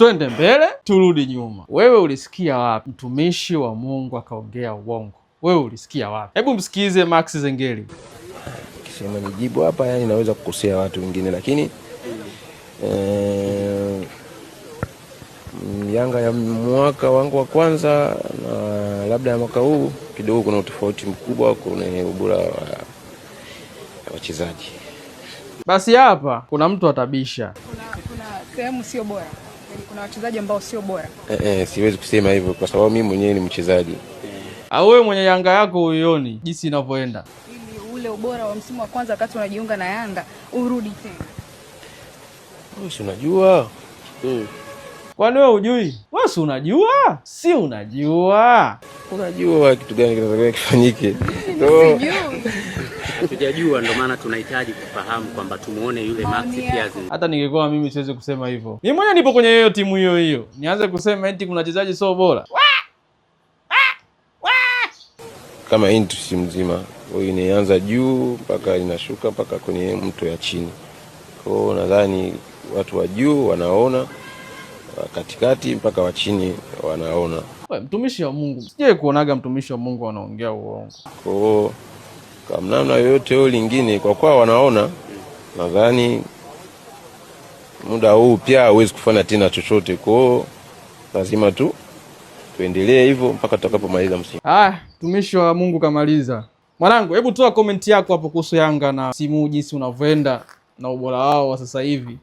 Twende mbele turudi nyuma. Wewe ulisikia wapi mtumishi wa Mungu akaongea uongo? Wewe ulisikia wapi? Hebu msikize Max Zengeli. Kisema nijibu hapa, yani naweza kukosea watu wengine, lakini Yanga ya mwaka wangu wa kwanza na labda ya mwaka huu kidogo kuna utofauti mkubwa kwenye ubora wa wachezaji. Basi hapa kuna mtu atabisha. Kuna sehemu sio bora. Kuna wachezaji ambao sio bora. Siwezi kusema hivyo kwa sababu mimi mwenyewe ni mchezaji. Au wewe mwenye Yanga yako uioni jinsi inavyoenda? Ili ule ubora wa msimu wa kwanza wakati unajiunga na Yanga urudi tena. Wewe unajua? Kwani wewe hujui? Wewe si unajua? Si unajua? Unajua kitu gani kinatakiwa kifanyike? Hatujajua, ndio maana tunahitaji kufahamu kwamba tumuone yule Max pia. Hata ningekuwa mimi siwezi kusema hivyo. Mimi mwenyewe nipo kwenye hiyo timu hiyo. Nianze kusema eti kuna wachezaji sio bora. Kama industry mzima, wewe inaanza juu mpaka inashuka mpaka kwenye mto ya chini. Kwa hiyo nadhani watu wa juu wanaona, katikati mpaka wa chini wanaona. Wewe mtumishi wa Mungu, sije kuonaga mtumishi wa Mungu anaongea uongo. Kwa hiyo kama namna yoyote hiyo lingine kwa wanaona, nadhani muda huu pia hauwezi kufanya tena chochote. Kwa hiyo lazima tu tuendelee hivyo mpaka tutakapomaliza msimu. Mtumishi wa Mungu kamaliza. Mwanangu, hebu toa comment yako hapo kuhusu Yanga na simu jinsi unavyoenda na ubora wao wa sasa hivi.